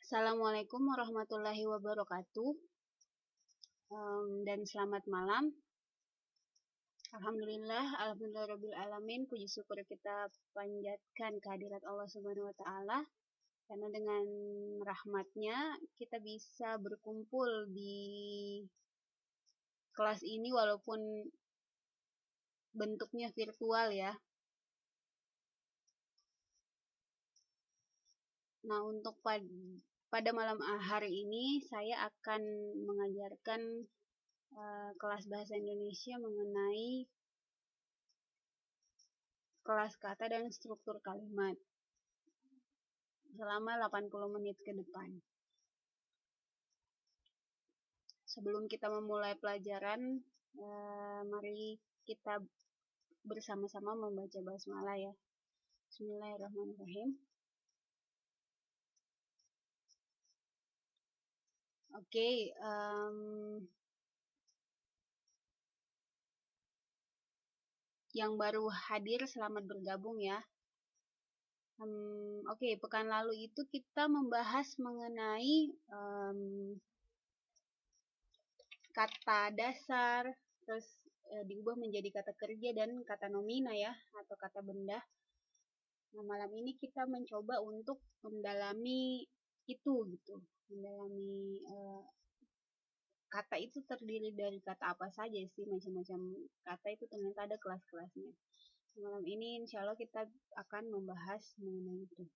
Assalamualaikum warahmatullahi wabarakatuh, dan selamat malam. Alhamdulillah alamin, puji syukur kita panjatkan kehadirat Allah Subhanahu wa taala karena dengan rahmatnya kita bisa berkumpul di kelas ini walaupun bentuknya virtual ya. Nah, untuk pada malam hari ini saya akan mengajarkan kelas bahasa Indonesia mengenai kelas kata dan struktur kalimat selama 80 menit ke depan. Sebelum kita memulai pelajaran, mari kita bersama-sama membaca basmalah ya. Bismillahirrahmanirrahim. Oke, yang baru hadir selamat bergabung ya. Oke, pekan lalu itu kita membahas mengenai kata dasar, terus diubah menjadi kata kerja dan kata nomina ya, atau kata benda. Nah, malam ini kita mencoba untuk mendalami itu gitu, mendalami kata itu terdiri dari kata apa saja sih, macam-macam kata itu ternyata ada kelas-kelasnya. Malam ini insya Allah kita akan membahas mengenai itu.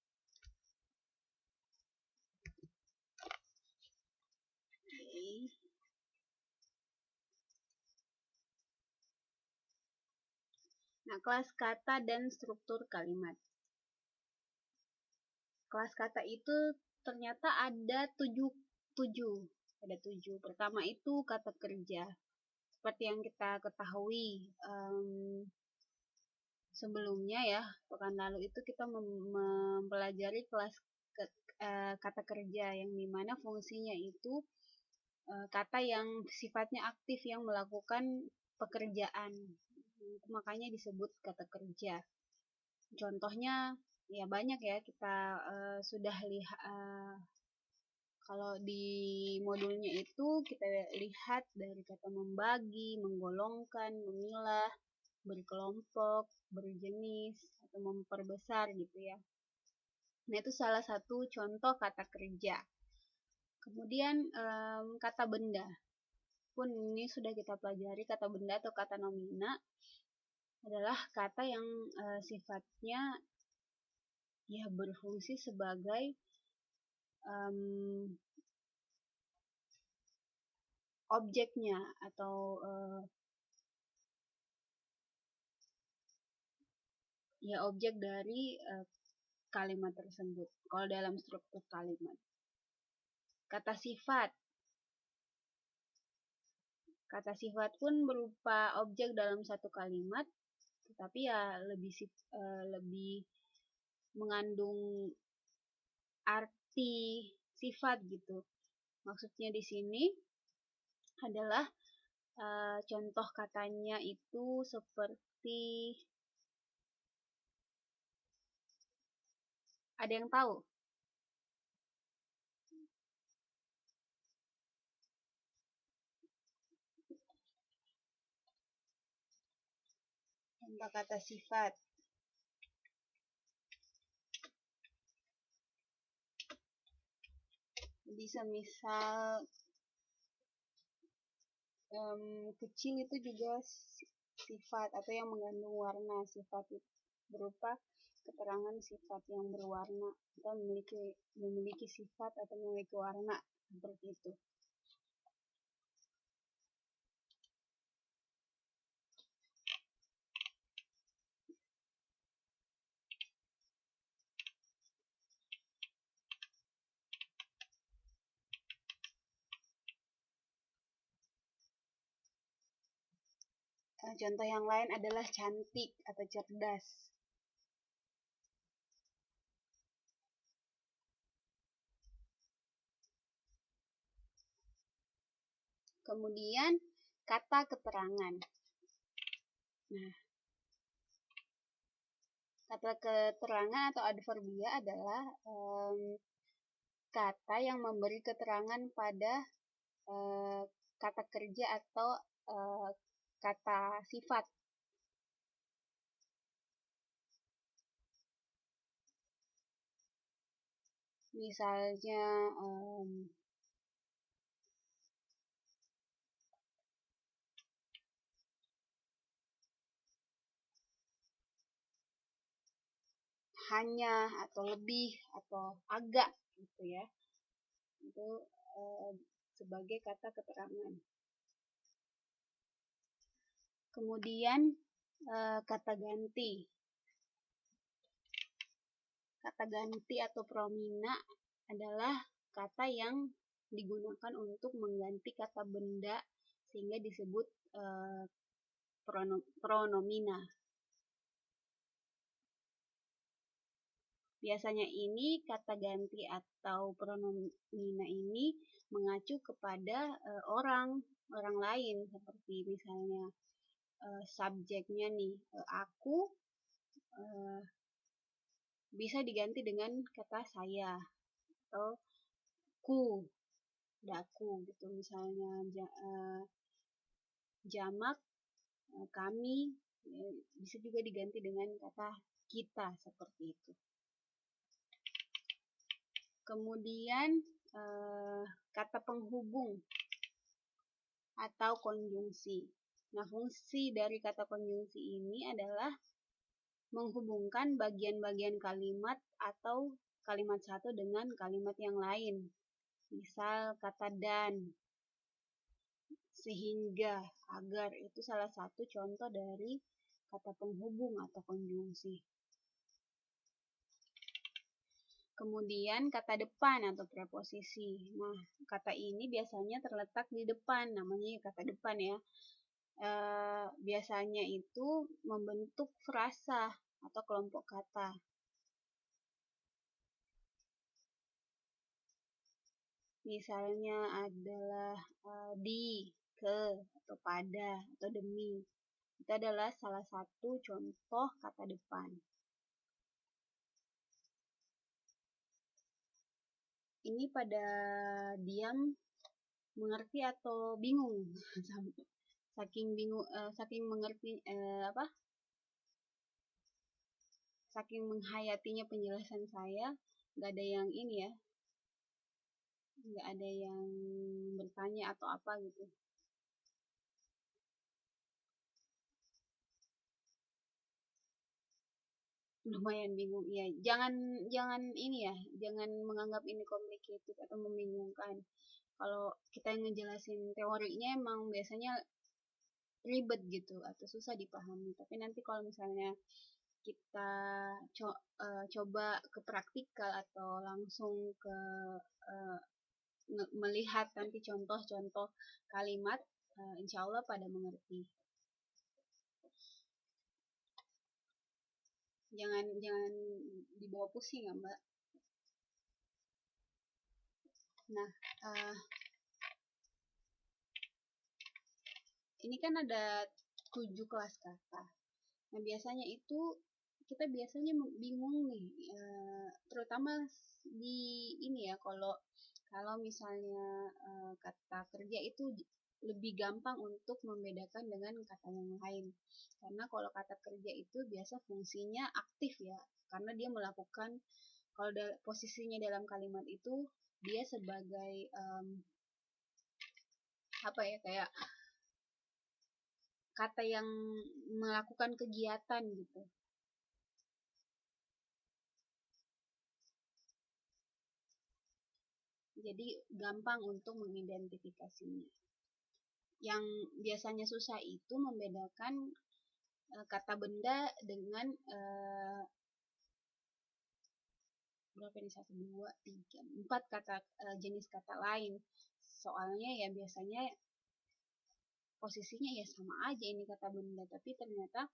Nah, kelas kata dan struktur kalimat. Kelas kata itu ternyata ada tujuh. Pertama itu kata kerja. Seperti yang kita ketahui sebelumnya ya, pekan lalu itu kita mempelajari kelas kata kerja yang dimana fungsinya itu kata yang sifatnya aktif yang melakukan pekerjaan. Makanya disebut kata kerja. Contohnya ya banyak ya, kita sudah lihat kalau di modulnya itu kita lihat dari kata membagi, menggolongkan, memilah, berkelompok, berjenis, atau memperbesar gitu ya. Nah, itu salah satu contoh kata kerja. Kemudian kata benda pun ini sudah kita pelajari. Kata benda atau kata nomina adalah kata yang sifatnya ya berfungsi sebagai objeknya atau ya objek dari kalimat tersebut. Kalau dalam struktur kalimat, kata sifat pun berupa objek dalam satu kalimat, tetapi ya lebih mengandung arti sifat gitu. Maksudnya di sini adalah contoh katanya itu seperti, ada yang tahu? Contoh kata sifat. Bisa misal kecil itu juga sifat atau yang mengandung warna. Sifat itu berupa keterangan sifat yang berwarna atau memiliki sifat atau memiliki warna seperti itu. Contoh yang lain adalah cantik atau cerdas. Kemudian kata keterangan. Nah, kata keterangan atau adverbia adalah kata yang memberi keterangan pada kata kerja atau kata sifat. Misalnya hanya atau lebih atau agak gitu ya. Itu sebagai kata keterangan. Kemudian kata ganti. Kata ganti atau promina adalah kata yang digunakan untuk mengganti kata benda sehingga disebut pronomina. Biasanya ini kata ganti atau pronomina ini mengacu kepada orang lain, seperti misalnya subjeknya nih, aku bisa diganti dengan kata saya atau ku, daku gitu. Misalnya jamak, kami, bisa juga diganti dengan kata kita, seperti itu. Kemudian kata penghubung atau konjungsi. Nah, fungsi dari kata konjungsi ini adalah menghubungkan bagian-bagian kalimat atau kalimat satu dengan kalimat yang lain. Misal kata dan, sehingga, agar, itu salah satu contoh dari kata penghubung atau konjungsi. Kemudian kata depan atau preposisi. Nah, kata ini biasanya terletak di depan, namanya kata depan ya. Biasanya itu membentuk frasa atau kelompok kata. Misalnya adalah di, ke, atau pada, atau demi. Itu adalah salah satu contoh kata depan. Ini pada diam, mengerti atau bingung? Saking bingung, saking mengerti saking menghayatinya penjelasan saya, nggak ada yang ini ya, nggak ada yang bertanya atau apa gitu. Lumayan bingung, iya. Jangan ini ya, jangan menganggap ini complicated atau membingungkan. Kalau kita yang ngejelasin teorinya emang biasanya ribet gitu atau susah dipahami. Tapi nanti kalau misalnya kita coba ke praktikal atau langsung ke melihat nanti contoh-contoh kalimat, insya Allah pada mengerti. Jangan dibawa pusing ya Mbak. Nah, ini kan ada 7 kelas kata. Nah, biasanya itu kita biasanya bingung nih, terutama di ini ya, kalau misalnya kata kerja itu lebih gampang untuk membedakan dengan kata yang lain. Karena kalau kata kerja itu biasa fungsinya aktif ya, karena dia melakukan, kalau posisinya dalam kalimat itu dia sebagai apa ya, kayak kata yang melakukan kegiatan gitu. Jadi gampang untuk mengidentifikasinya. Yang biasanya susah itu membedakan kata benda dengan berapa nih, 1, 2, 3, 4 kata jenis kata lain. Soalnya ya biasanya posisinya ya sama aja ini kata benda, tapi ternyata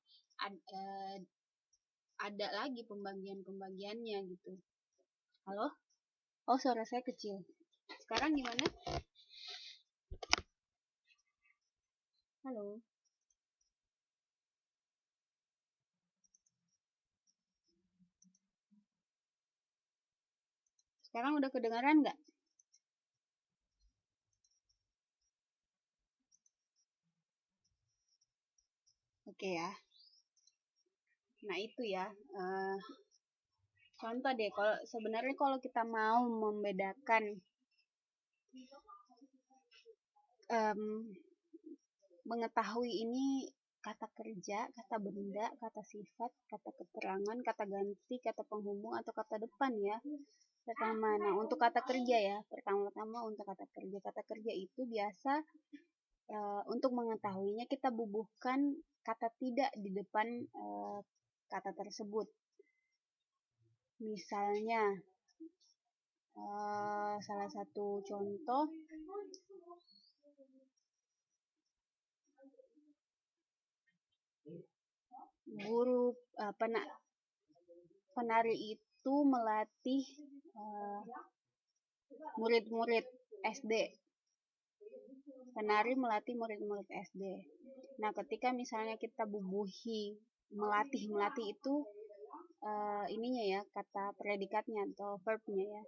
ada lagi pembagiannya gitu. Halo? Oh, suara saya kecil. Sekarang gimana? Halo? Sekarang udah kedengaran nggak? Oke ya. Nah itu ya. Contoh deh, kalau sebenarnya kalau kita mau membedakan mengetahui ini kata kerja, kata benda, kata sifat, kata keterangan, kata ganti, kata penghubung, atau kata depan ya. Pertama, nah untuk kata kerja ya, pertama-tama untuk kata kerja. Kata kerja itu biasa untuk mengetahuinya kita bubuhkan kata tidak di depan kata tersebut. Misalnya, salah satu contoh, guru penari itu melatih murid-murid SD. Penari melatih murid-murid SD. Nah, ketika misalnya kita bubuhi melatih itu ininya ya, kata predikatnya atau verbnya ya.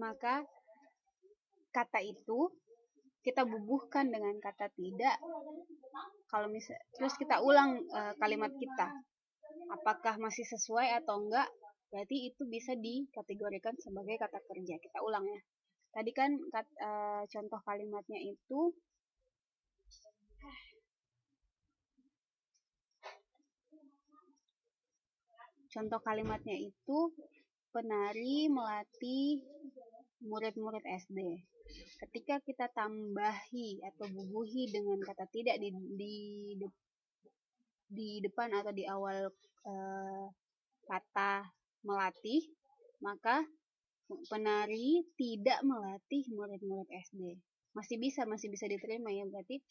Maka kata itu kita bubuhkan dengan kata tidak. Kalau terus kita ulang kalimat kita, apakah masih sesuai atau enggak, berarti itu bisa dikategorikan sebagai kata kerja. Kita ulang ya. Tadi kan contoh kalimatnya itu penari melatih murid-murid SD. Ketika kita tambahi atau bubuhi dengan kata tidak di depan atau di awal kata melatih, maka penari tidak melatih murid-murid SD. Masih bisa diterima ya, berarti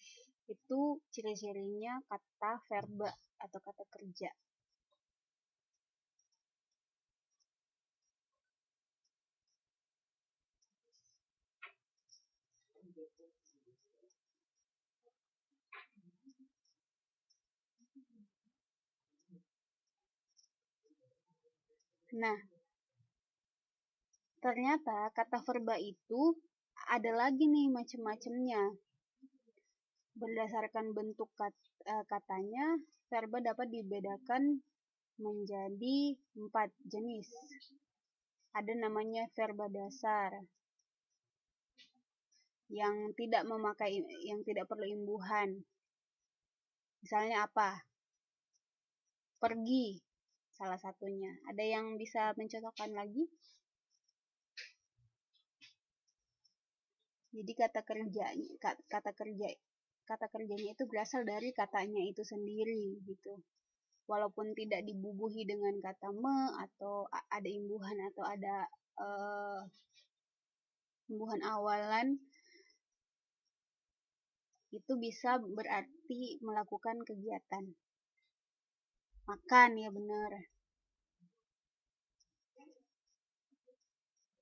itu ciri-cirinya kata verba atau kata kerja. Nah, ternyata kata verba itu ada lagi nih macam-macamnya. Berdasarkan bentuk katanya, verba dapat dibedakan menjadi 4 jenis. Ada namanya verba dasar yang tidak perlu imbuhan. Misalnya apa? Pergi, salah satunya. Ada yang bisa mencontohkan lagi? Jadi kata kerjanya itu berasal dari katanya itu sendiri gitu. Walaupun tidak dibubuhi dengan kata me atau ada imbuhan atau ada imbuhan awalan, itu bisa berarti melakukan kegiatan. Makan, ya benar.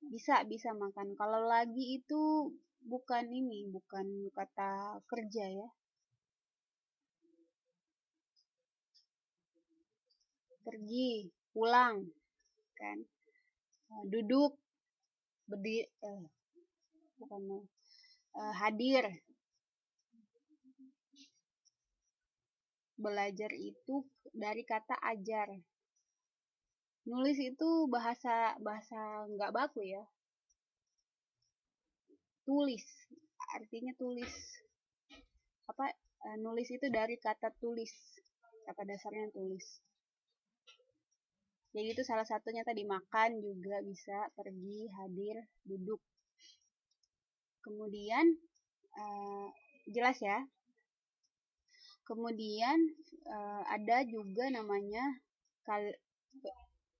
Bisa makan. Kalau lagi itu bukan kata kerja ya. Pergi, pulang, kan. Duduk, berdiri, hadir. Belajar itu dari kata ajar. Nulis itu bahasa nggak baku ya. Tulis, artinya tulis. Nulis itu dari kata tulis. Kata dasarnya tulis. Jadi itu salah satunya tadi, makan juga bisa, pergi, hadir, duduk. Kemudian jelas ya. Kemudian ada juga namanya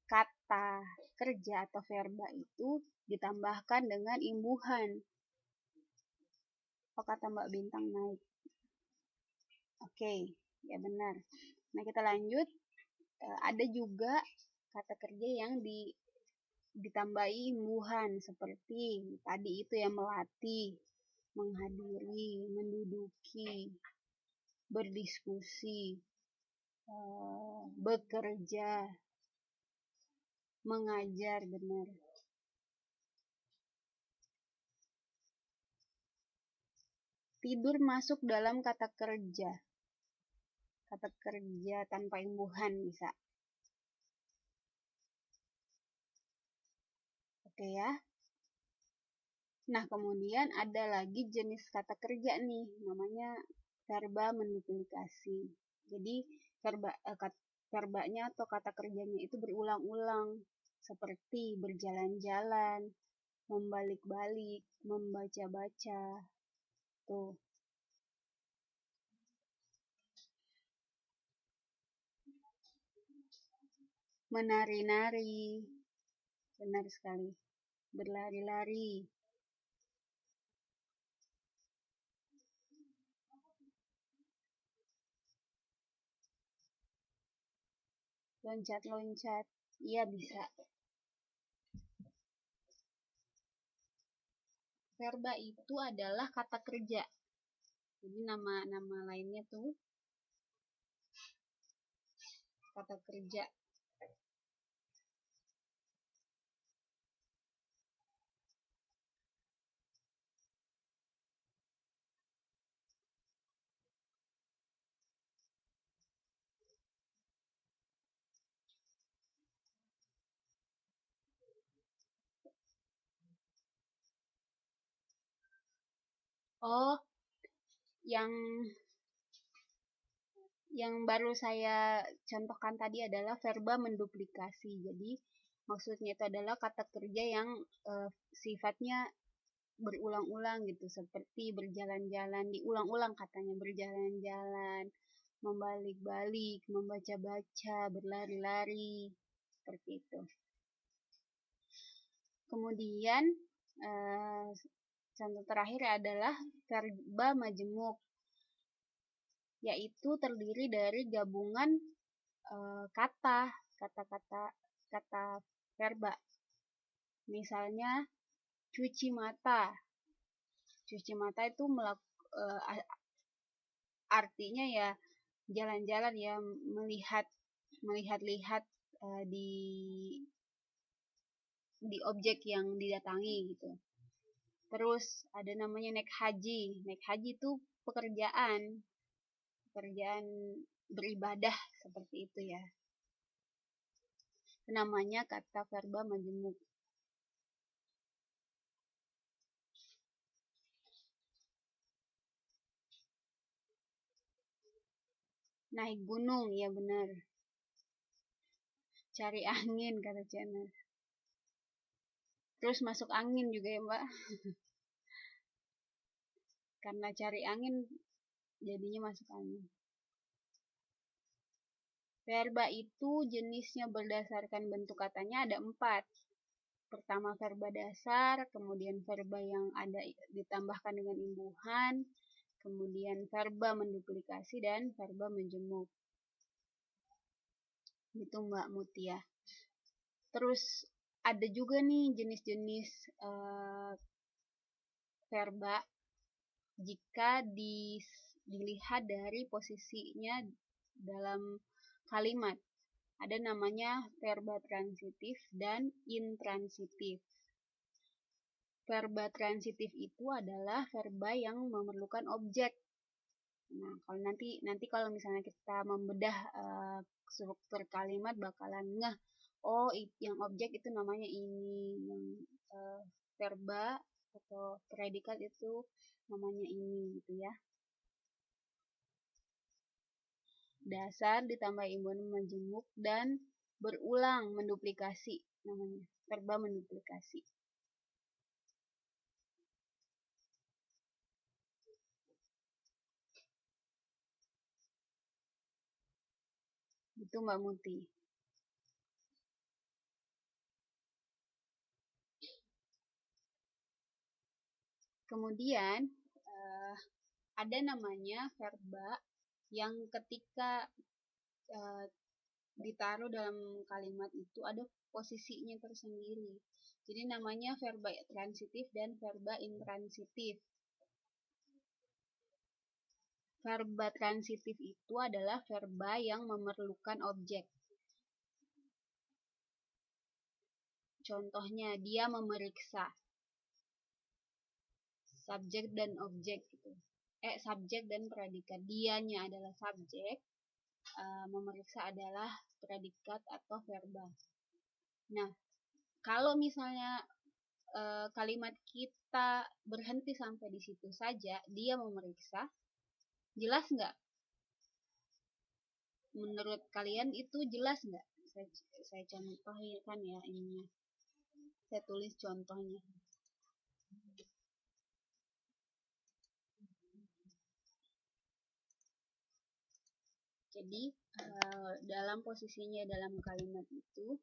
kata kerja atau verba itu ditambahkan dengan imbuhan. Kata Mbak Bintang naik. Oke, ya benar. Nah, kita lanjut. Ada juga kata kerja yang ditambahi imbuhan seperti tadi itu yang melatih, menghadiri, menduduki, berdiskusi, bekerja, mengajar, benar. Tidur masuk dalam kata kerja. Kata kerja tanpa imbuhan bisa. Oke ya. Nah, kemudian ada lagi jenis kata kerja nih, namanya verba menduplikasi. Jadi verbanya atau kata kerjanya itu berulang-ulang, seperti berjalan-jalan, membalik-balik, membaca-baca. Tuh. Menari-nari. Benar sekali. Berlari-lari. Loncat-loncat. Iya, bisa. Verba itu adalah kata kerja. Jadi nama lainnya tuh kata kerja. Oh, yang baru saya contohkan tadi adalah verba menduplikasi. Jadi maksudnya itu adalah kata kerja yang sifatnya berulang-ulang gitu, seperti berjalan-jalan, diulang-ulang katanya, berjalan-jalan, membalik-balik, membaca-baca, berlari-lari, seperti itu. Kemudian contoh terakhir adalah verba majemuk, yaitu terdiri dari gabungan kata verba. Misalnya cuci mata. Cuci mata itu artinya ya jalan-jalan ya, melihat-lihat di objek yang didatangi gitu. Terus ada namanya naik haji. Naik haji itu pekerjaan beribadah seperti itu ya. Namanya kata verba majemuk. Naik gunung, ya benar. Cari angin kata Channel. Terus masuk angin juga ya Mbak. Karena cari angin jadinya masuk angin. Verba itu jenisnya berdasarkan bentuk katanya ada 4. Pertama verba dasar, kemudian verba yang ada ditambahkan dengan imbuhan, kemudian verba menduplikasi, dan verba menjemuk. Gitu Mbak Mutia. Terus ada juga nih jenis-jenis verba jika dilihat dari posisinya dalam kalimat. Ada namanya verba transitif dan intransitif. Verba transitif itu adalah verba yang memerlukan objek. Nah, kalau misalnya kita membedah struktur kalimat bakalan ngeh, oh yang objek itu namanya ini, yang verba atau predikat itu namanya ini gitu ya. Dasar ditambah imbuhan menjemuk dan berulang menduplikasi, namanya verba menduplikasi. Itu Mbak Muti. Kemudian ada namanya verba yang ketika ditaruh dalam kalimat itu ada posisinya tersendiri. Jadi namanya verba transitif dan verba intransitif. Verba transitif itu adalah verba yang memerlukan objek. Contohnya, dia memeriksa. Subjek dan objek gitu. Subjek dan predikat. Dianya adalah subjek, memeriksa adalah predikat atau verba. Nah, kalau misalnya kalimat kita berhenti sampai di situ saja, dia memeriksa, jelas nggak? Menurut kalian itu jelas nggak? Saya contohkan ya ininya. Saya tulis contohnya. Jadi dalam posisinya dalam kalimat itu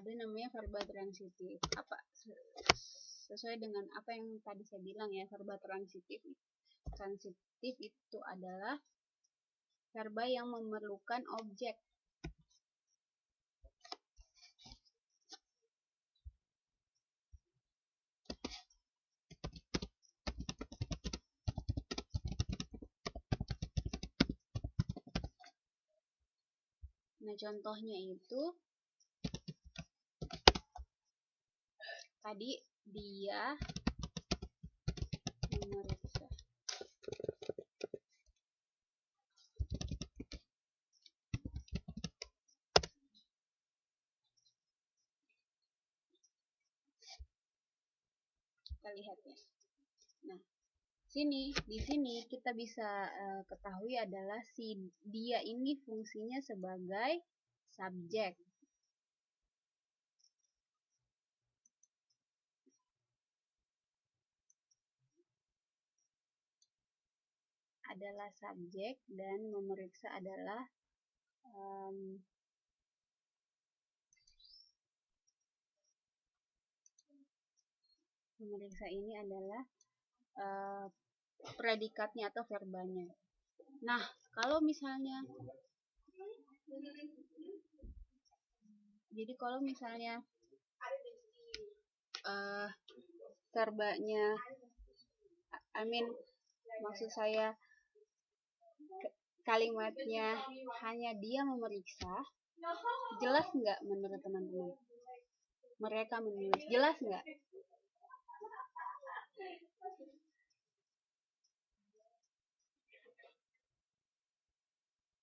ada namanya verba transitif. Sesuai dengan apa yang tadi saya bilang ya, verba transitif itu adalah verba yang memerlukan objek. Nah, contohnya itu tadi dia memeriksa. Kita lihat ya. Nah, di sini kita bisa ketahui adalah si dia ini fungsinya sebagai subjek. Adalah subjek dan memeriksa adalah memeriksa ini adalah predikatnya atau verbanya. Nah, kalau misalnya verbanya, maksud saya kalimatnya hanya dia memeriksa, jelas nggak menurut teman-teman? Mereka menulis, jelas nggak?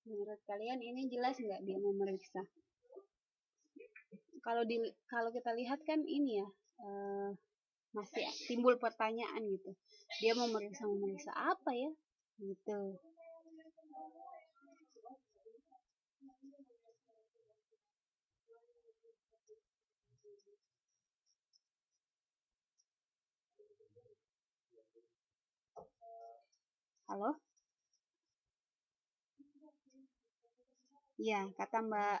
Menurut kalian ini jelas nggak dia memeriksa? Kalau kita lihat kan ini ya, masih timbul pertanyaan gitu. Dia memeriksa apa ya? Gitu. Halo? Ya, kata Mbak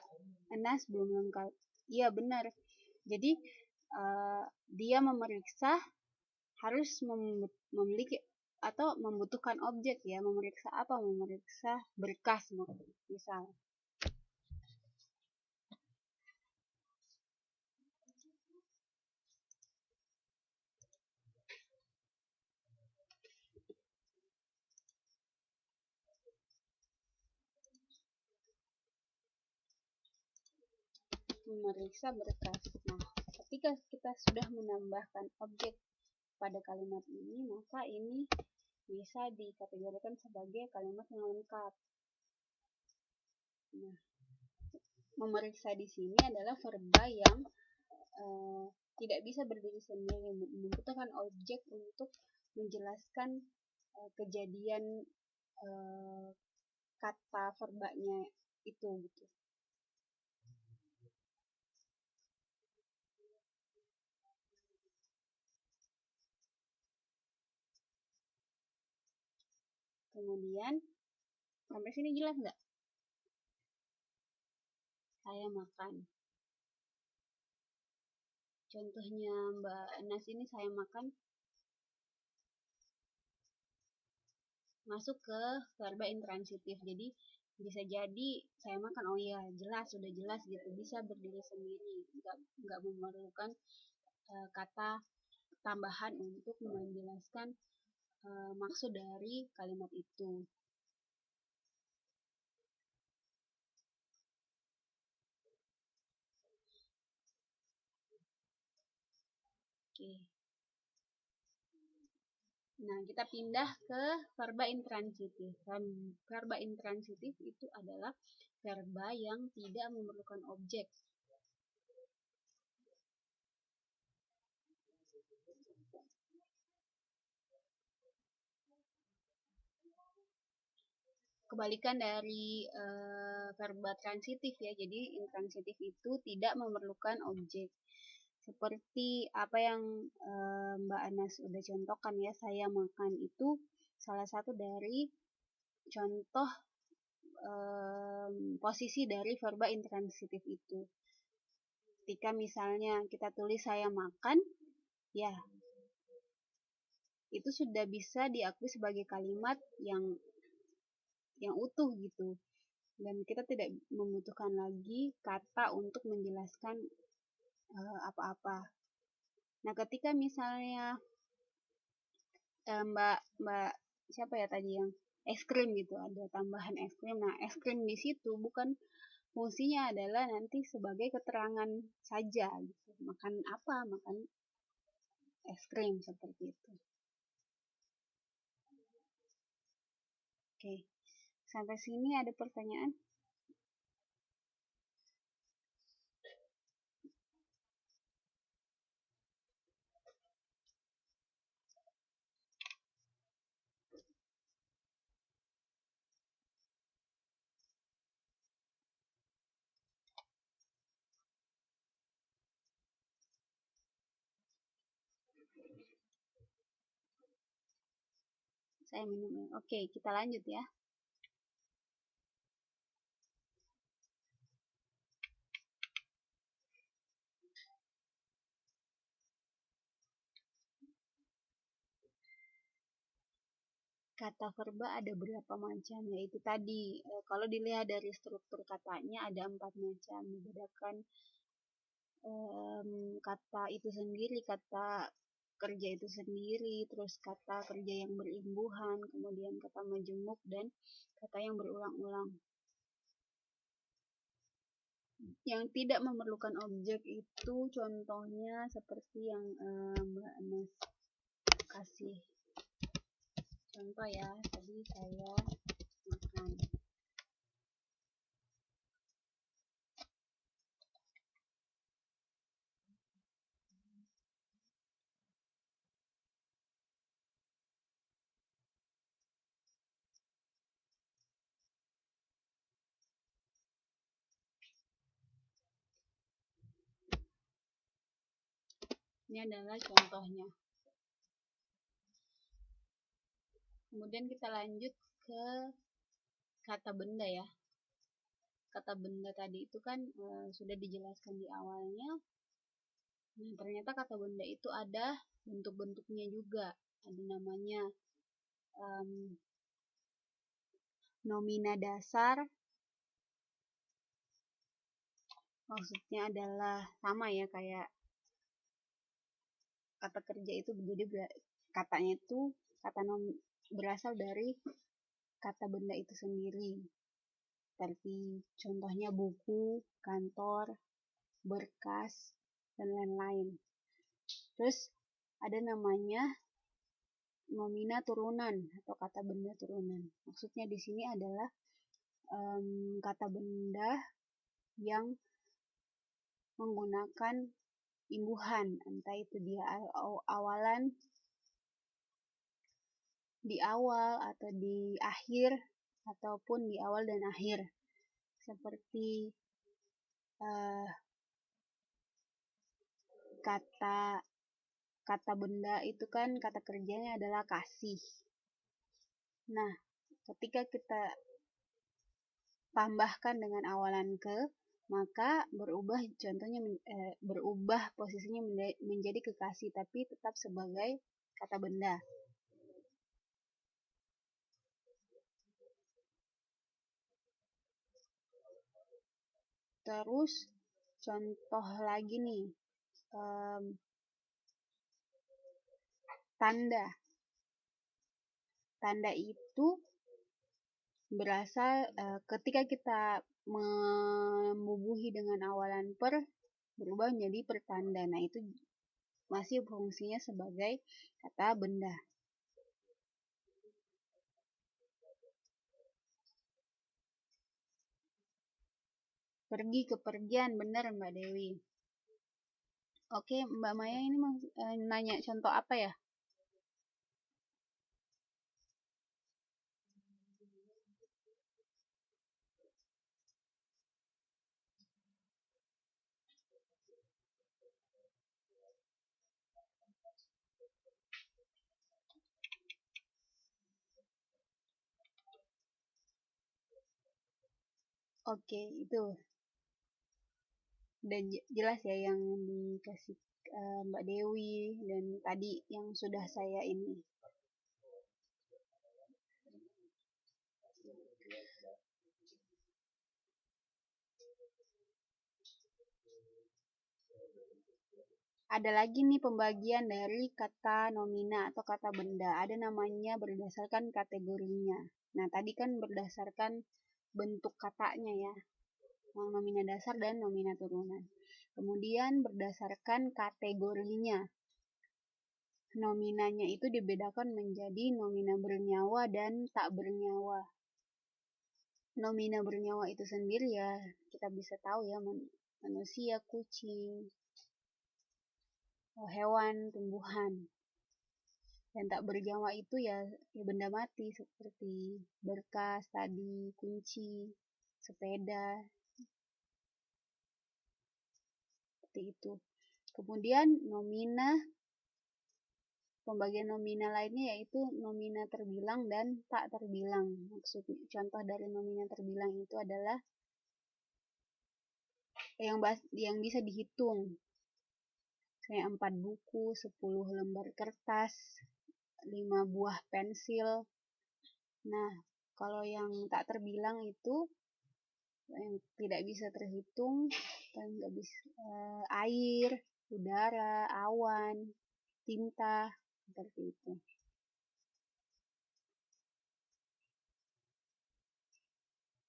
Enas belum lengkap. Iya, benar. Jadi dia memeriksa harus memiliki atau membutuhkan objek ya. Memeriksa apa? Memeriksa berkas misal. Memeriksa berkas. Nah, ketika kita sudah menambahkan objek pada kalimat ini, maka ini bisa dikategorikan sebagai kalimat yang lengkap. Nah, memeriksa di sini adalah verba yang tidak bisa berdiri sendiri, membutuhkan objek untuk menjelaskan kejadian kata verbanya itu gitu. Kemudian sampai sini jelas nggak? Saya makan. Contohnya Mbak Nas ini saya makan masuk ke verba intransitif. Jadi bisa jadi saya makan, oh iya jelas, sudah jelas gitu, bisa berdiri sendiri, nggak memerlukan kata tambahan untuk menjelaskan maksud dari kalimat itu. Oke. Nah, kita pindah ke verba intransitif. Verba intransitif itu adalah verba yang tidak memerlukan objek. Kebalikan dari verba transitif ya. Jadi intransitif itu tidak memerlukan objek. Seperti apa yang Mbak Anas udah contohkan ya, saya makan itu salah satu dari contoh posisi dari verba intransitif itu. Ketika misalnya kita tulis saya makan, ya itu sudah bisa diakui sebagai kalimat yang utuh gitu, dan kita tidak membutuhkan lagi kata untuk menjelaskan apa-apa. Nah, ketika misalnya Mbak siapa ya tadi yang es krim gitu, ada tambahan es krim. Nah, es krim di situ bukan fungsinya adalah nanti sebagai keterangan saja gitu. Makan apa? Makan es krim seperti itu. Oke. Sampai sini ada pertanyaan? Saya minum. Oke, kita lanjut ya. Kata verba ada berapa macam? Yaitu tadi, kalau dilihat dari struktur katanya ada 4 macam. Membedakan kata itu sendiri, kata kerja itu sendiri, terus kata kerja yang berimbuhan, kemudian kata majemuk, dan kata yang berulang-ulang. Yang tidak memerlukan objek itu contohnya seperti yang Mbak Anas kasih contoh ya, tadi saya makan. Ini adalah contohnya. Kemudian kita lanjut ke kata benda ya. Kata benda tadi itu kan sudah dijelaskan di awalnya. Nah, ternyata kata benda itu ada bentuk-bentuknya juga. Ada namanya nomina dasar. Maksudnya adalah sama ya kayak kata kerja itu, jadi katanya itu berasal dari kata benda itu sendiri. Seperti contohnya buku, kantor, berkas, dan lain-lain. Terus ada namanya nomina turunan atau kata benda turunan. Maksudnya di sini adalah kata benda yang menggunakan imbuhan, entah itu dia awalan, di awal atau di akhir, ataupun di awal dan akhir. Seperti kata benda itu kan kata kerjanya adalah kasih. Nah, ketika kita tambahkan dengan awalan ke, maka berubah posisinya menjadi kekasih, tapi tetap sebagai kata benda. Terus contoh lagi nih, tanda. Tanda itu berasal ketika kita membubuhi dengan awalan per, berubah menjadi pertanda. Nah, itu masih fungsinya sebagai kata benda. Pergi, kepergian, benar Mbak Dewi. Oke, Mbak Maya ini nanya contoh apa ya? Oke, itu udah jelas ya yang dikasih Mbak Dewi dan tadi yang sudah saya ini. Ada lagi nih pembagian dari kata nomina atau kata benda. Ada namanya berdasarkan kategorinya. Nah, tadi kan berdasarkan bentuk katanya ya. Nomina dasar dan nomina turunan. Kemudian berdasarkan kategorinya. Nominanya itu dibedakan menjadi nomina bernyawa dan tak bernyawa. Nomina bernyawa itu sendiri ya kita bisa tahu ya, manusia, kucing, hewan, tumbuhan. Dan tak bernyawa itu ya benda mati seperti berkas tadi, kunci, sepeda, seperti itu. Kemudian pembagian nomina lainnya yaitu nomina terbilang dan tak terbilang. Maksudnya contoh dari nomina terbilang itu adalah yang bisa dihitung. Kayak 4 buku, 10 lembar kertas, 5 buah pensil. Nah, kalau yang tak terbilang itu yang tidak bisa terhitung, dan nggak bisa air, udara, awan, tinta, seperti itu.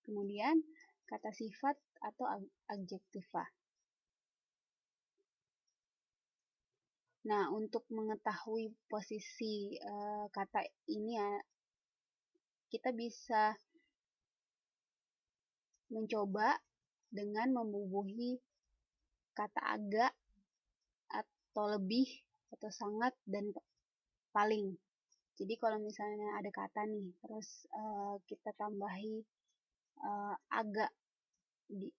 Kemudian kata sifat atau adjektiva. Nah, untuk mengetahui posisi kata ini ya, kita bisa mencoba dengan membubuhi kata agak atau lebih atau sangat dan paling. Jadi kalau misalnya ada kata nih, terus kita tambahi agak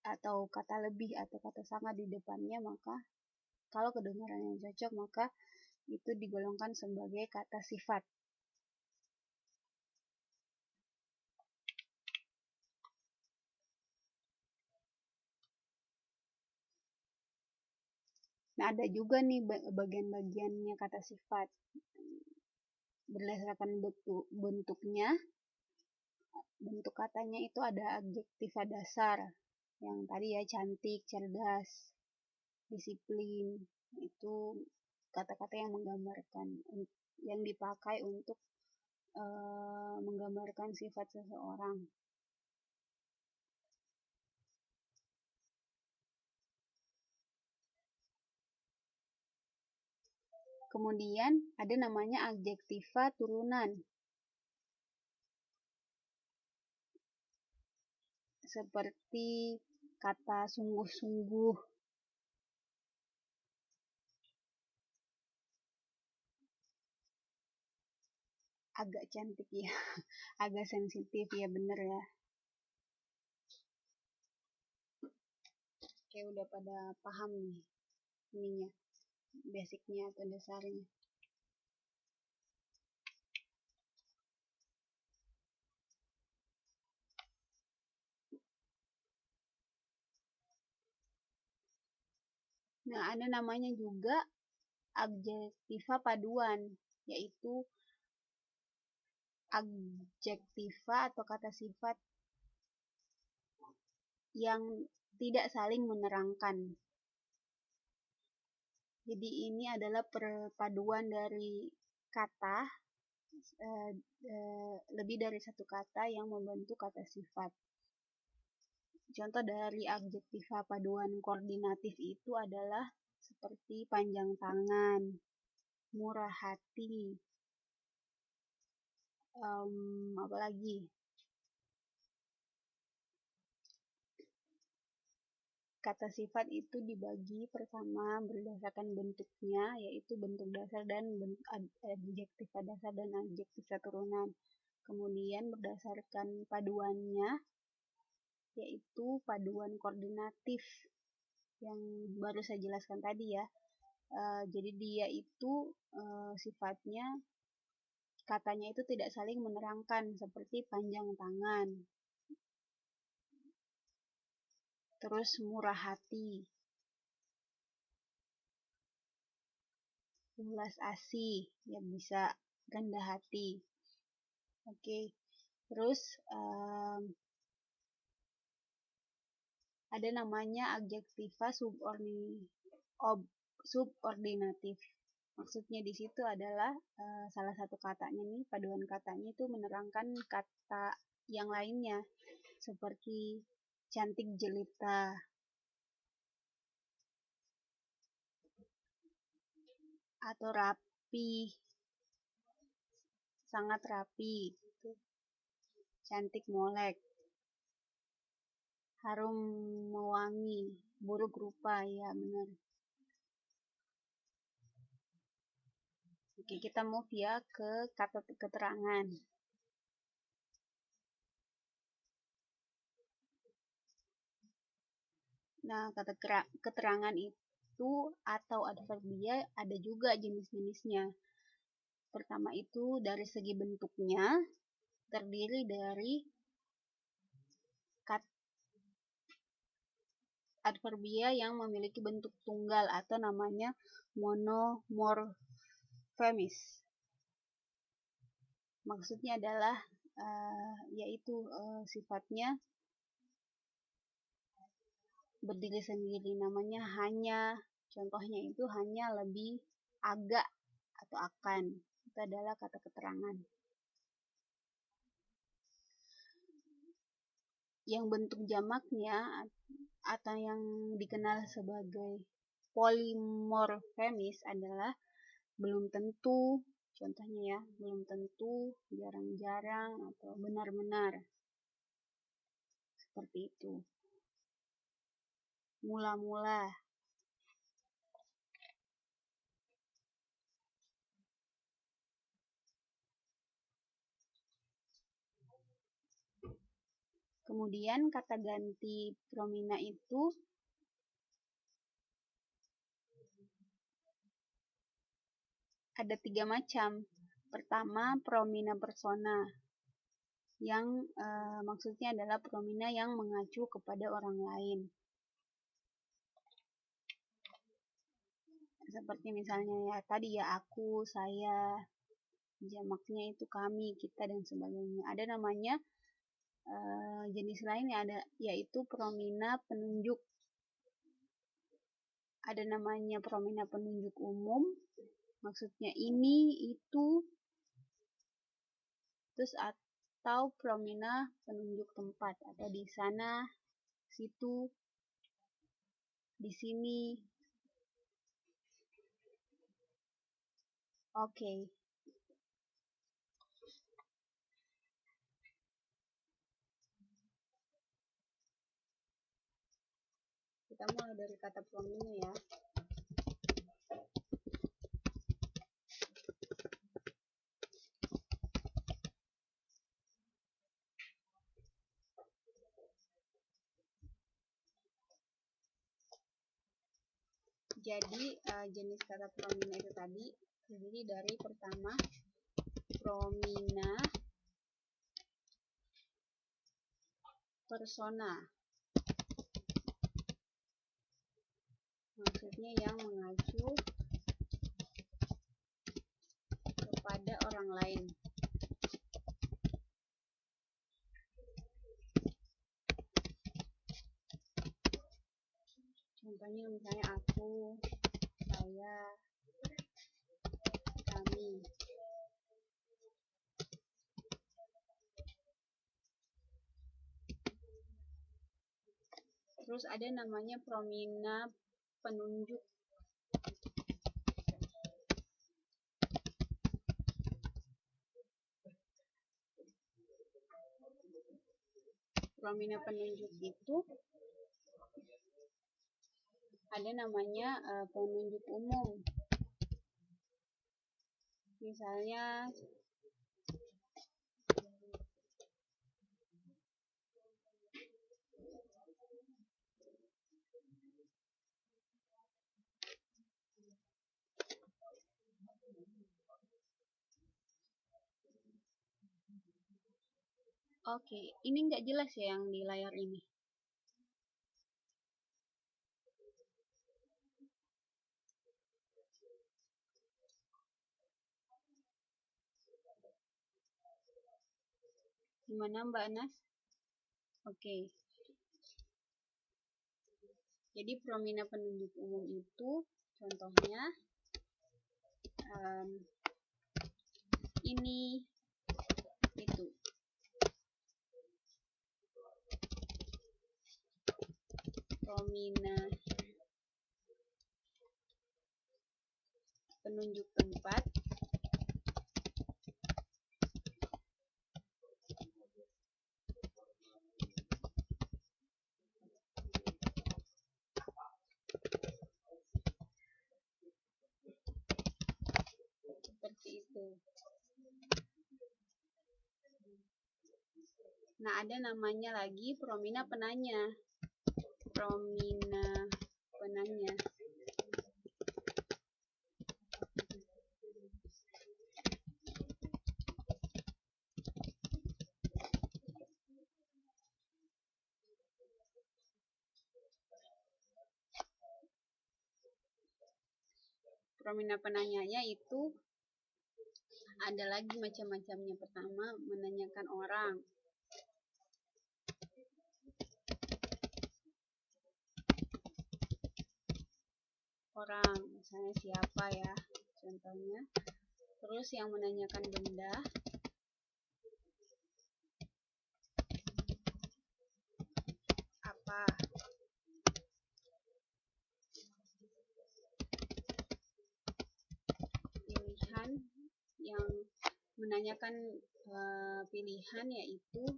atau kata lebih atau kata sangat di depannya, maka kalau kedengaran yang cocok maka itu digolongkan sebagai kata sifat. Nah, ada juga nih bagian-bagiannya kata sifat. Berdasarkan bentuknya, bentuk katanya itu ada adjektiva dasar. Yang tadi ya, cantik, cerdas, disiplin. Itu kata-kata yang menggambarkan, yang dipakai untuk menggambarkan sifat seseorang. Kemudian ada namanya adjektiva turunan. Seperti kata sungguh-sungguh, agak cantik ya, agak sensitif ya, bener ya. Oke, udah pada paham nih ininya, basicnya atau dasarnya. Nah, ada namanya juga adjektiva paduan, yaitu adjektiva atau kata sifat yang tidak saling menerangkan. Jadi ini adalah perpaduan dari kata, lebih dari satu kata yang membentuk kata sifat. Contoh dari adjektiva paduan koordinatif itu adalah seperti panjang tangan, murah hati, apalagi kata sifat itu dibagi pertama berdasarkan bentuknya, yaitu bentuk dasar dan adjektiva dasar dan adjektiva turunan. Kemudian berdasarkan paduannya, yaitu paduan koordinatif yang baru saya jelaskan tadi ya. Jadi dia itu sifatnya, katanya itu tidak saling menerangkan, seperti panjang tangan, terus murah hati, ulas asih, ya bisa rendah hati. Oke. Terus ada namanya adjektiva subordinatif. Maksudnya di situ adalah salah satu katanya nih, paduan katanya itu menerangkan kata yang lainnya, seperti cantik jelita, atau rapi, sangat rapi, cantik molek, harum mewangi, buruk rupa, ya benar. Oke, kita move ya ke kata keterangan. Nah, kata keterangan itu atau adverbia ada juga jenis-jenisnya. Pertama itu dari segi bentuknya terdiri dari adverbia yang memiliki bentuk tunggal atau namanya monomorfemis. Maksudnya adalah yaitu sifatnya berdiri sendiri, namanya hanya, contohnya itu hanya, lebih, agak, atau akan. Itu adalah kata keterangan. Yang bentuk jamaknya atau yang dikenal sebagai polimorfemis adalah belum tentu, contohnya ya, belum tentu, jarang-jarang, atau benar-benar. Seperti itu. Mula-mula. Kemudian kata ganti promina itu ada 3 macam. Pertama, promina persona, yang maksudnya adalah promina yang mengacu kepada orang lain. Seperti misalnya ya tadi ya, aku, saya, jamaknya itu kami, kita, dan sebagainya. Ada namanya jenis lain yang ada, yaitu promina penunjuk. Ada namanya promina penunjuk umum, maksudnya ini, itu, terus atau promina penunjuk tempat, atau di sana, situ, di sini. Oke. Kita mulai dari kata promina ya. Jadi jenis kata promina itu tadi terdiri dari pertama promina persona. maksudnya yang mengacu kepada orang lain. Contohnya misalnya aku, saya, kami. Terus ada namanya promina penunjuk. Promina penunjuk itu ada namanya penunjuk umum. Misalnya oke, ini nggak jelas ya yang di layar ini. Gimana Mbak Anas? Oke. Jadi promina penunjuk umum itu contohnya ini, itu. Promina penunjuk tempat seperti itu. Nah, ada namanya lagi promina penanya. Promina penanya. Promina penanyanya itu ada lagi macam-macamnya. Pertama, menanyakan orang. Orang, misalnya siapa ya, contohnya. Terus yang menanyakan benda. Apa. Pilihan, yang menanyakan pilihan yaitu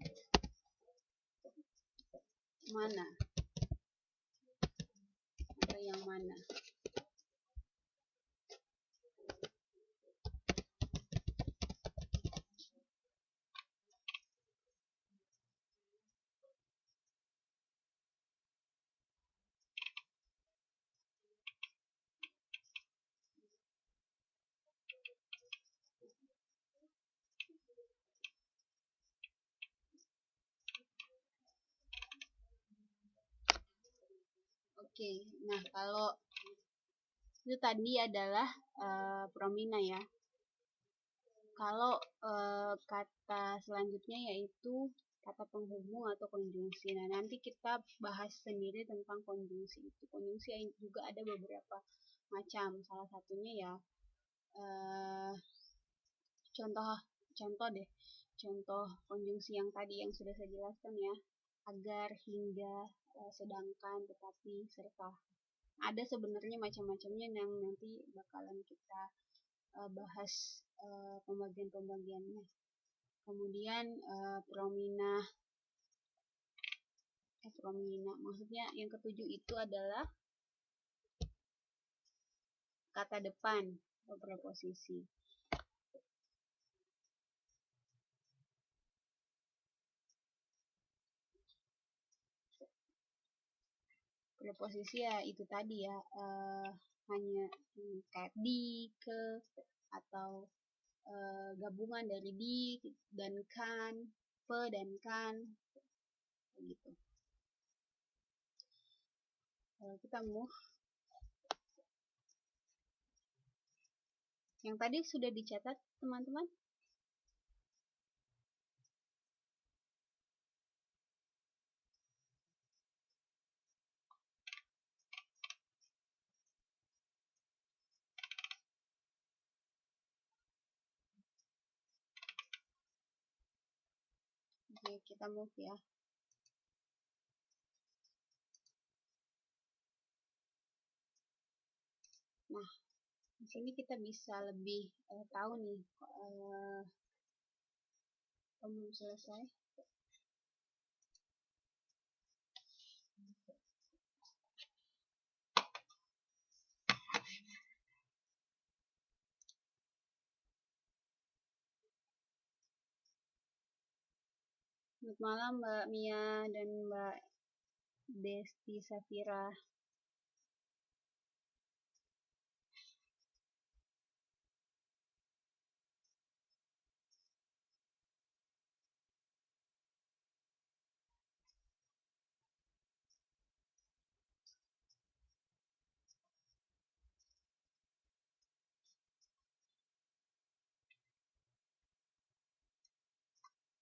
mana atau yang mana. Oke, nah kalau itu tadi adalah promina ya. Kalau kata selanjutnya yaitu kata penghubung atau konjungsi. Nah, nanti kita bahas sendiri tentang konjungsi itu. Konjungsi juga ada beberapa macam. Salah satunya ya contoh deh. Contoh konjungsi yang tadi yang sudah saya jelaskan ya. Agar, hingga, sedangkan, tetapi, serta. Ada sebenarnya macam-macamnya yang nanti bakalan kita bahas pembagian-pembagiannya. Kemudian promina maksudnya yang ketujuh itu adalah kata depan atau preposisi. Preposisi ya itu tadi ya, hanya kayak di, ke, atau gabungan dari di dan kan, pe dan kan, gitu. Kita move. Yang tadi sudah dicatat, teman-teman? Oke, kita move ya. Nah, di sini kita bisa lebih tahu nih, belum selesai. Selamat malam Mbak Mia dan Mbak Desti Safira.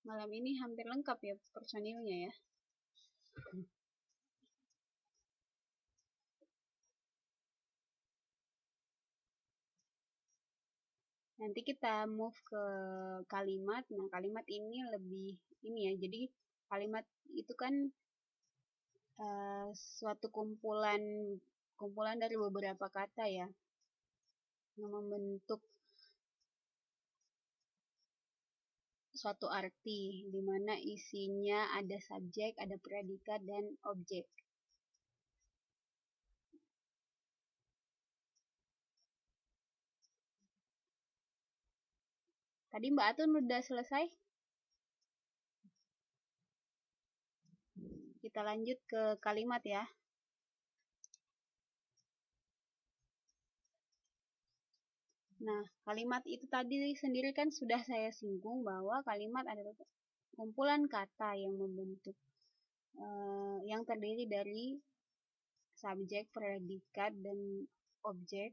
Malam ini hampir lengkap ya personilnya ya. Nanti kita move ke kalimat. Nah, kalimat ini lebih ini ya. Jadi kalimat itu kan suatu kumpulan dari beberapa kata ya, yang membentuk suatu arti, di mana isinya ada subjek, ada predikat, dan objek. Tadi Mbak Atun udah selesai? Kita lanjut ke kalimat ya. Nah, kalimat itu tadi sendiri kan sudah saya singgung bahwa kalimat adalah kumpulan kata yang membentuk, yang terdiri dari subjek, predikat, dan objek.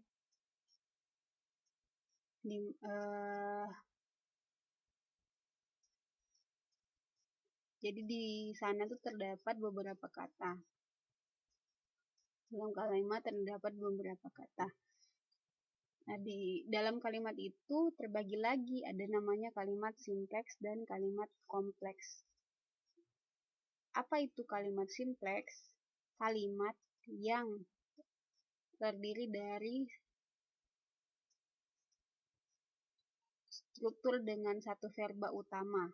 Jadi di sana tuh terdapat beberapa kata. Dalam kalimat terdapat beberapa kata. Nah, di dalam kalimat itu terbagi lagi, ada namanya kalimat simpleks dan kalimat kompleks. Apa itu kalimat simpleks? Kalimat yang terdiri dari struktur dengan satu verba utama.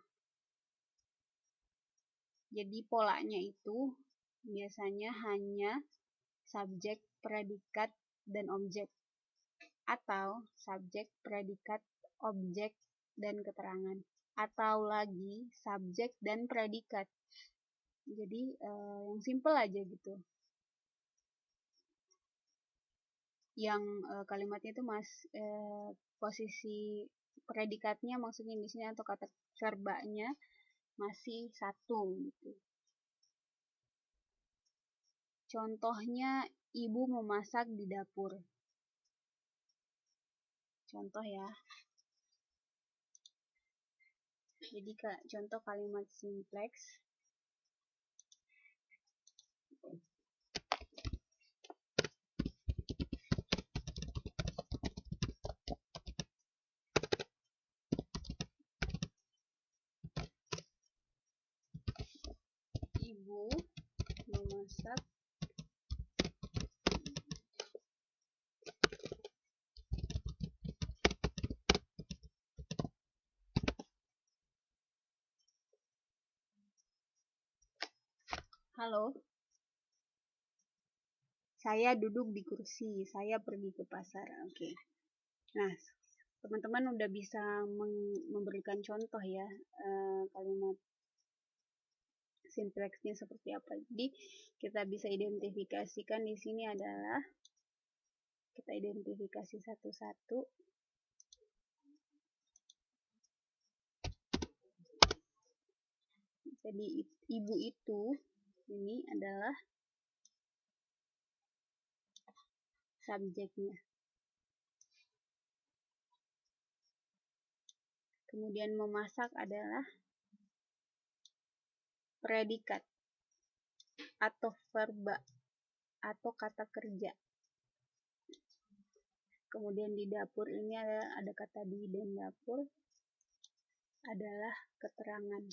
Jadi polanya itu biasanya hanya subjek, predikat, dan objek, atau subjek, predikat, objek, dan keterangan, atau lagi subjek dan predikat. Jadi yang simple aja gitu. Yang kalimatnya itu posisi predikatnya maksudnya di sini atau kata verbanya masih satu gitu. Contohnya, ibu memasak di dapur. Contoh ya. Jadi contoh kalimat simpleks. Ibu memasak Halo. Saya duduk di kursi, saya pergi ke pasar. Oke. Nah, teman-teman udah bisa memberikan contoh ya, kalimat simpleksnya seperti apa. Jadi kita bisa identifikasikan di sini adalah, kita identifikasi satu-satu. Jadi ibu itu ini adalah subjeknya. Kemudian memasak adalah predikat atau verba atau kata kerja. Kemudian di dapur ini ada kata di, dan dapur adalah keterangan.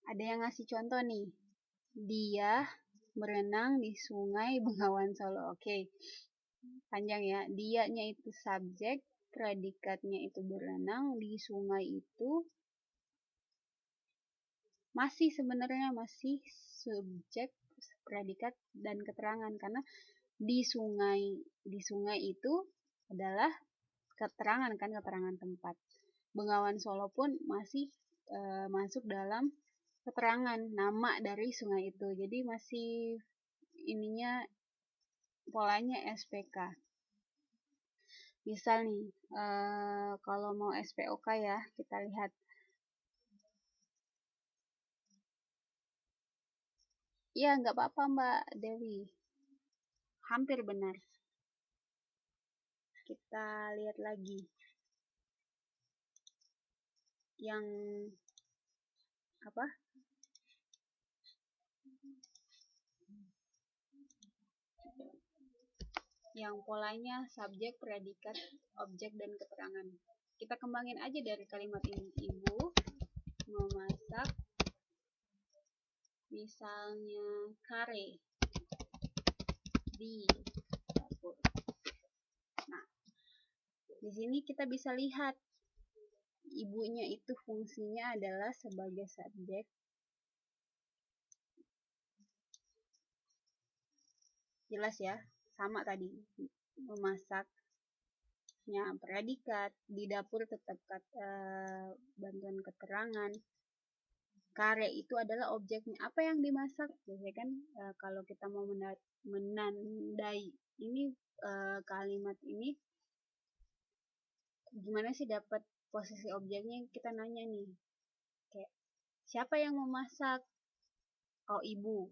Ada yang ngasih contoh nih. Dia berenang di Sungai Bengawan Solo. Oke. Panjang ya. Dianya itu subjek, predikatnya itu berenang di sungai itu masih sebenarnya masih subjek, predikat dan keterangan, karena di sungai itu adalah keterangan kan, keterangan tempat. Bengawan Solo pun masih masuk dalam keterangan nama dari sungai itu. Jadi masih ininya polanya SPK. Misal nih, kalau mau SPOK ya, kita lihat. Ya, nggak apa-apa Mbak Dewi. Hampir benar. Kita lihat lagi. Yang apa? Yang polanya subjek, predikat, objek, dan keterangan. Kita kembangin aja dari kalimat ini. Ibu memasak, misalnya kare di dapur. Nah, di sini kita bisa lihat ibunya itu fungsinya adalah sebagai subjek, jelas ya, sama tadi, memasaknya predikat, di dapur tetap bantuan keterangan. Kare itu adalah objeknya. Apa yang dimasak? Biasanya kan kalau kita mau menandai ini kalimat ini, gimana sih dapat posisi objeknya? Kita nanya nih, kayak siapa yang memasak? Oh, ibu.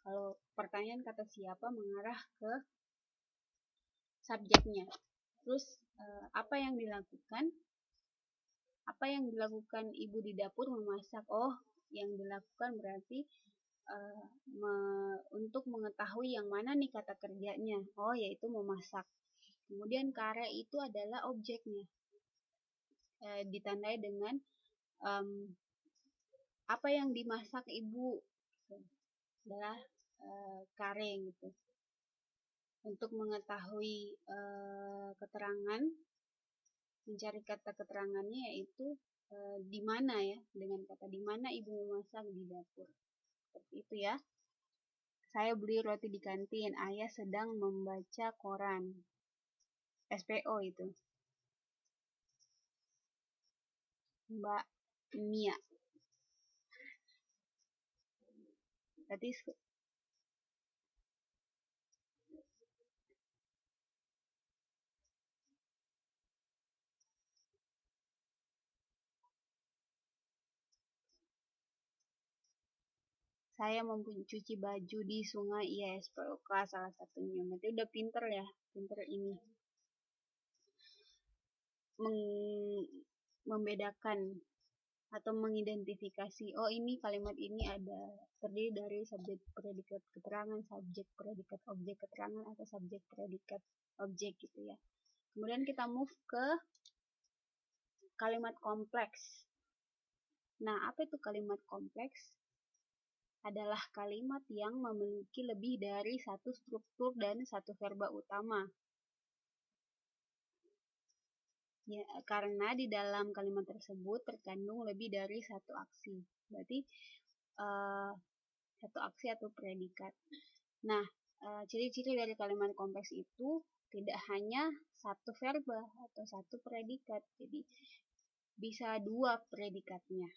Kalau pertanyaan kata siapa mengarah ke subjeknya. Terus apa yang dilakukan? Apa yang dilakukan ibu di dapur? Memasak. Oh, yang dilakukan berarti untuk mengetahui yang mana nih kata kerjanya. Oh, yaitu memasak. Kemudian kare itu adalah objeknya. Ditandai dengan apa yang dimasak ibu. Adalah kare gitu. Untuk mengetahui keterangan, mencari kata keterangannya yaitu di mana ya, dengan kata di mana ibu memasak, di dapur. Seperti itu ya. Saya beli roti di kantin, ayah sedang membaca koran. SPO itu. Mbak Mia. Berarti saya mencuci baju di sungai, iya SPOK salah satunya. Berarti udah pinter ya, pinter ini membedakan atau mengidentifikasi, oh ini kalimat ini ada terdiri dari subjek, predikat, keterangan, subjek, predikat, objek, keterangan, atau subjek, predikat, objek gitu ya. Kemudian kita move ke kalimat kompleks. Nah, apa itu kalimat kompleks? Adalah kalimat yang memiliki lebih dari satu struktur dan satu verba utama. Ya, karena di dalam kalimat tersebut terkandung lebih dari satu aksi. Berarti satu aksi atau predikat. Nah, ciri-ciri dari kalimat kompleks itu tidak hanya satu verba atau satu predikat. Jadi bisa dua predikatnya.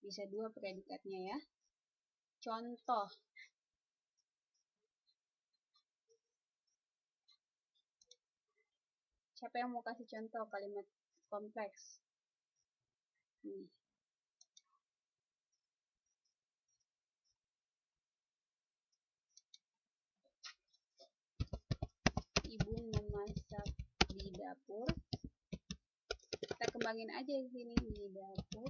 Bisa dua predikatnya ya. Contoh. Siapa yang mau kasih contoh kalimat kompleks? Ibu memasak di dapur. Kita kembangin aja di sini, di dapur.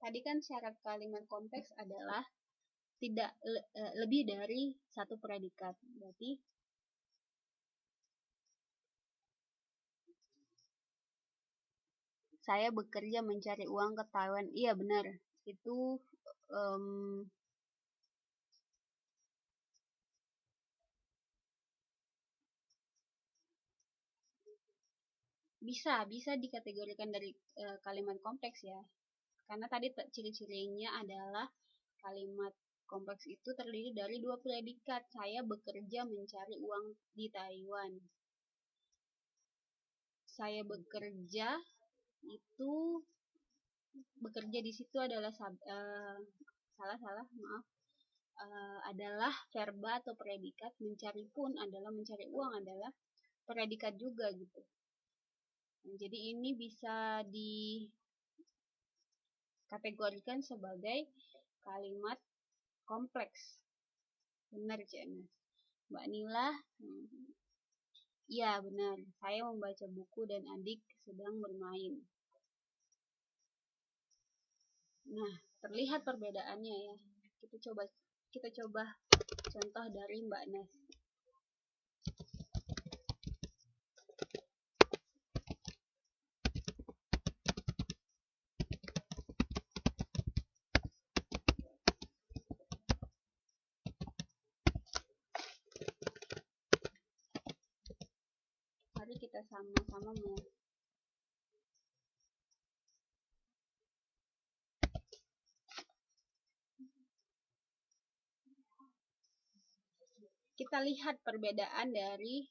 Tadi kan syarat kalimat kompleks adalah tidak lebih dari satu predikat. Berarti saya bekerja mencari uang ke Taiwan. Iya benar. Itu bisa dikategorikan dari kalimat kompleks ya. Karena tadi ciri-cirinya adalah kalimat kompleks itu terdiri dari dua predikat. Saya bekerja mencari uang di Taiwan. Saya bekerja itu bekerja di situ adalah maaf, adalah verba atau predikat. Mencari pun adalah, mencari uang adalah predikat juga gitu. Nah, jadi ini bisa dikategorikan sebagai kalimat kompleks. Benar, Cik. Mbak Nila, iya benar. Saya membaca buku dan adik sedang bermain. Nah, terlihat perbedaannya ya. Kita coba contoh dari Mbak Nas. Mari kita sama-sama kita lihat perbedaan dari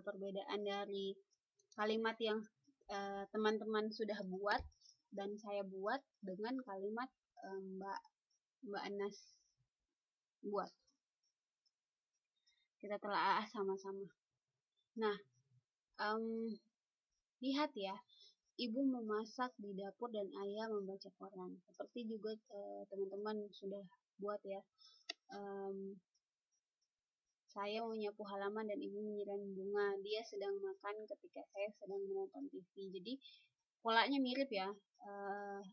perbedaan dari kalimat yang teman-teman sudah buat dan saya buat dengan kalimat Mbak Anas buat. Kita telaah sama-sama. Nah, lihat ya, ibu memasak di dapur dan ayah membaca koran. Seperti juga teman-teman sudah buat ya. Saya menyapu halaman dan ibu menyiram bunga. Dia sedang makan ketika saya sedang menonton TV. Jadi polanya mirip ya.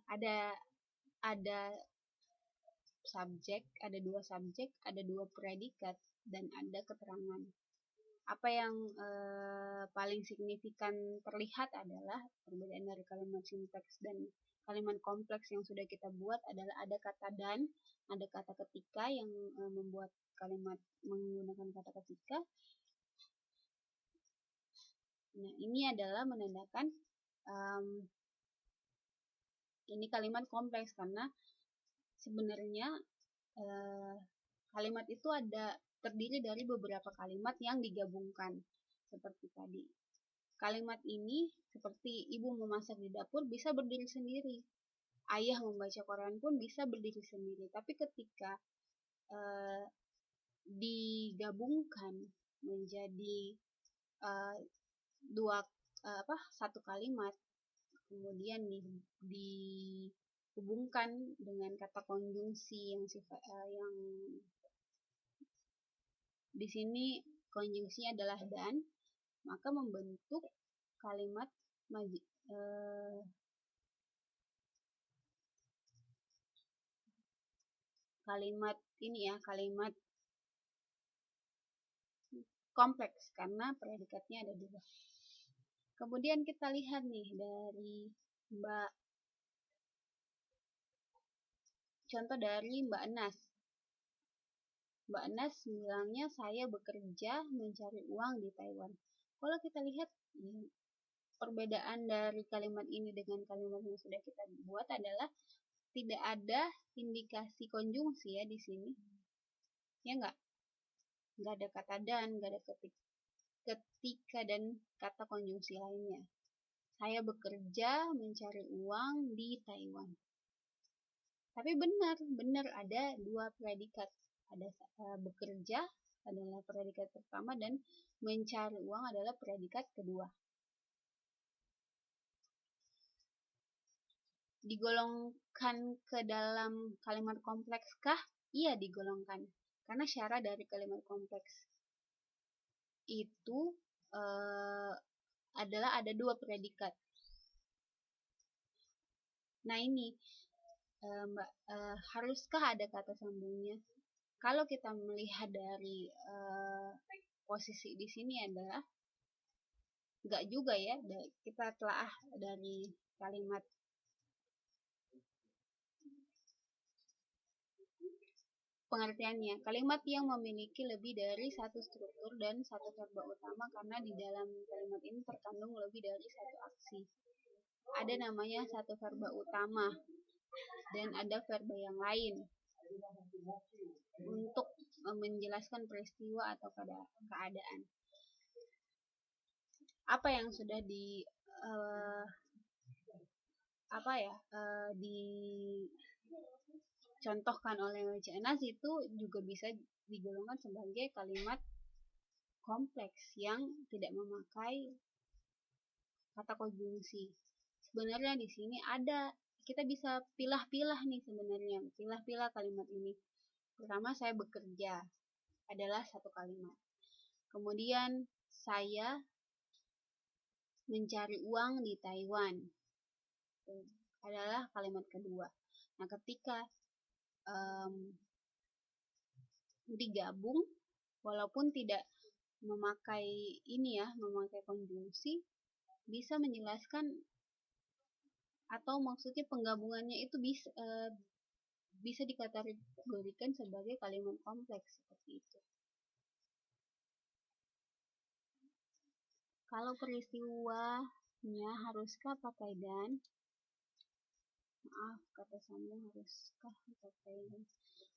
Ada subjek, ada dua subjek, ada dua predikat, dan ada keterangan. Apa yang paling signifikan terlihat adalah perbedaan dari kalimat sintaks dan kalimat kompleks yang sudah kita buat adalah ada kata dan, ada kata ketika yang membuat kalimat menggunakan kata ketika. Nah, ini adalah menandakan ini kalimat kompleks karena sebenarnya kalimat itu terdiri dari beberapa kalimat yang digabungkan seperti tadi. Kalimat ini seperti ibu memasak di dapur bisa berdiri sendiri. Ayah membaca koran pun bisa berdiri sendiri. Tapi ketika digabungkan menjadi satu kalimat, kemudian dihubungkan dengan kata konjungsi yang di sini konjungsinya adalah dan, maka membentuk kalimat kalimat kompleks karena predikatnya ada dua. Kemudian kita lihat nih dari contoh dari Mbak Enas. Mbak Enas bilangnya saya bekerja mencari uang di Taiwan. Kalau kita lihat perbedaan dari kalimat ini dengan kalimat yang sudah kita buat adalah tidak ada indikasi konjungsi ya di sini. Ya enggak? Enggak ada kata dan, enggak ada ketika dan kata konjungsi lainnya. Saya bekerja mencari uang di Taiwan. Tapi benar ada dua predikat. Ada bekerja adalah predikat pertama dan mencari uang adalah predikat kedua. Digolongkan ke dalam kalimat komplekskah? Iya, digolongkan. Karena syarat dari kalimat kompleks itu adalah ada dua predikat. Nah ini, Mbak, haruskah ada kata sambungnya? Kalau kita melihat dari posisi di sini adalah enggak juga ya. Kita telah dari kalimat pengertiannya. Kalimat yang memiliki lebih dari satu struktur dan satu verba utama karena di dalam kalimat ini terkandung lebih dari satu aksi. Ada namanya satu verba utama dan ada verba yang lain untuk menjelaskan peristiwa atau keadaan. Apa yang sudah dicontohkan oleh Mbak Enas itu juga bisa digolongkan sebagai kalimat kompleks yang tidak memakai kata konjungsi. Sebenarnya di sini kita bisa pilah-pilah nih sebenarnya, pilah-pilah kalimat ini. Pertama, saya bekerja adalah satu kalimat. Kemudian saya mencari uang di Taiwan adalah kalimat kedua. Nah, ketika digabung, walaupun tidak memakai memakai konjungsi, bisa menjelaskan atau maksudnya penggabungannya itu bisa dikategorikan sebagai kalimat kompleks seperti itu. Kalau peristiwanya haruskah pakai dan? Maaf, kata sambung haruskah pakai dan?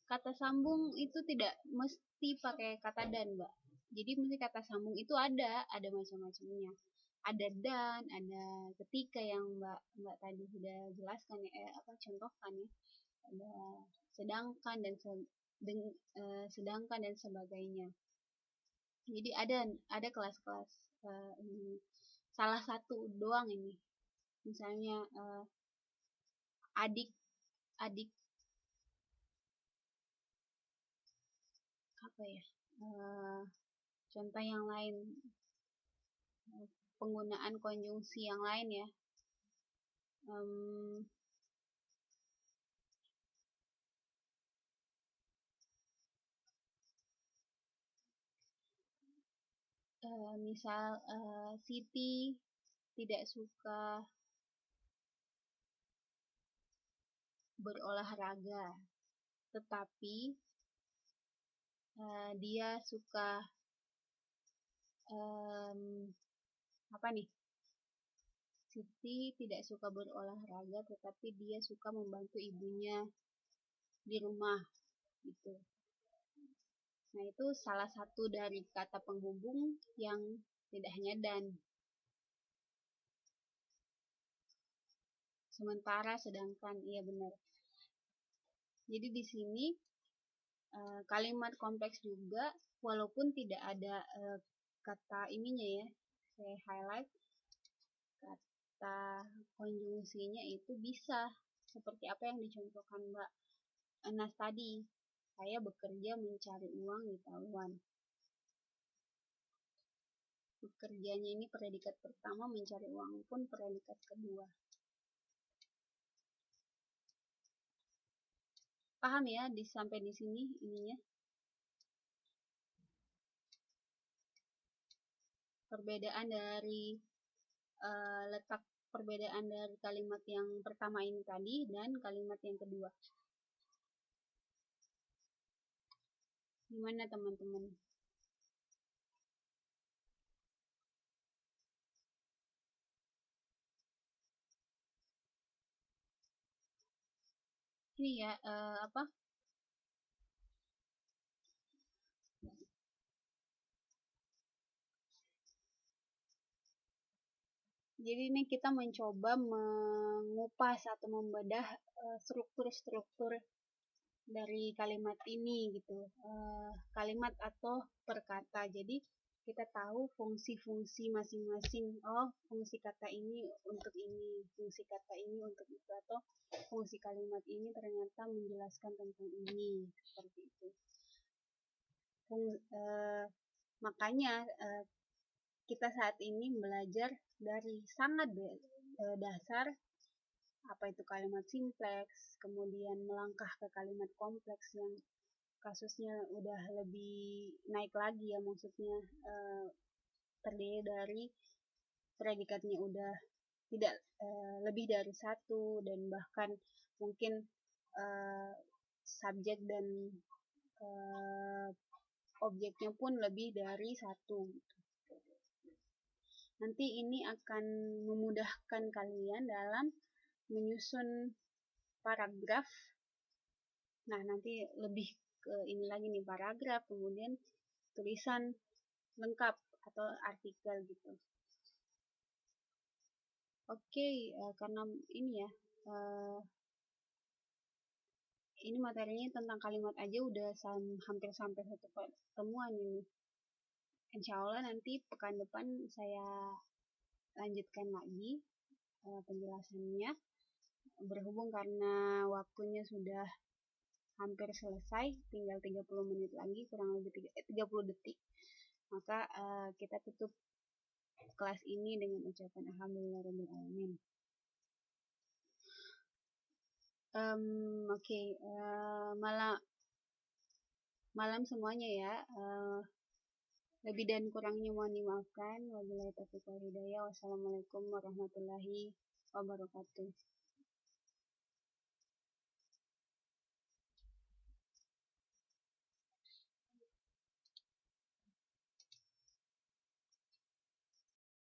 Kata sambung itu tidak mesti pakai kata dan, Mbak. Jadi mesti kata sambung itu ada macam-macamnya. Ada dan, ada ketika yang Mbak tadi sudah jelaskan ya, contohkan ya. Ada sedangkan dan sebagainya. Jadi ada kelas-kelas ini. Salah satu doang ini. Misalnya adik contoh yang lain, penggunaan konjungsi yang lain ya. Misal Siti tidak suka berolahraga, tetapi dia suka Siti tidak suka berolahraga, tetapi dia suka membantu ibunya di rumah gitu. Nah, itu salah satu dari kata penghubung yang tidak hanya dan. Sementara, sedangkan, iya benar. Jadi di sini kalimat kompleks juga, walaupun tidak ada kata ininya ya, saya highlight, kata konjungsinya itu bisa seperti apa yang dicontohkan Mbak Enas tadi. Saya bekerja mencari uang di Taiwan. Bekerjanya ini predikat pertama, mencari uang pun predikat kedua. Paham ya sampai di sini ininya? Perbedaan dari letak perbedaan dari kalimat yang pertama ini tadi dan kalimat yang kedua. Gimana teman-teman? Ini ya, apa? Jadi ini kita mencoba mengupas atau membedah struktur-struktur dari kalimat ini gitu. Kalimat atau perkata. Jadi kita tahu fungsi-fungsi masing-masing. Oh, fungsi kata ini untuk ini, fungsi kata ini untuk itu, atau fungsi kalimat ini ternyata menjelaskan tentang ini, seperti itu. Makanya kita saat ini belajar dari sangat dasar, apa itu kalimat simpleks, kemudian melangkah ke kalimat kompleks yang kasusnya udah lebih naik lagi ya, maksudnya terdiri dari predikatnya udah tidak lebih dari satu, dan bahkan mungkin subjek dan objeknya pun lebih dari satu. Nanti ini akan memudahkan kalian dalam menyusun paragraf. Nah, nanti lebih ke ini lagi nih, paragraf, kemudian tulisan lengkap atau artikel gitu. Oke, karena ini ya, ini materinya tentang kalimat aja udah hampir sampai satu pertemuan ini. Insya Allah nanti pekan depan saya lanjutkan lagi penjelasannya. Berhubung karena waktunya sudah hampir selesai, tinggal 30 menit lagi, kurang lebih 30 detik, maka kita tutup kelas ini dengan ucapan alhamdulillahirabbil alamin. Oke, malam semuanya ya. Lebih dan kurangnya mohon dimaafkan. Wabillahi taufiq wal hidayah. Wassalamualaikum warahmatullahi wabarakatuh.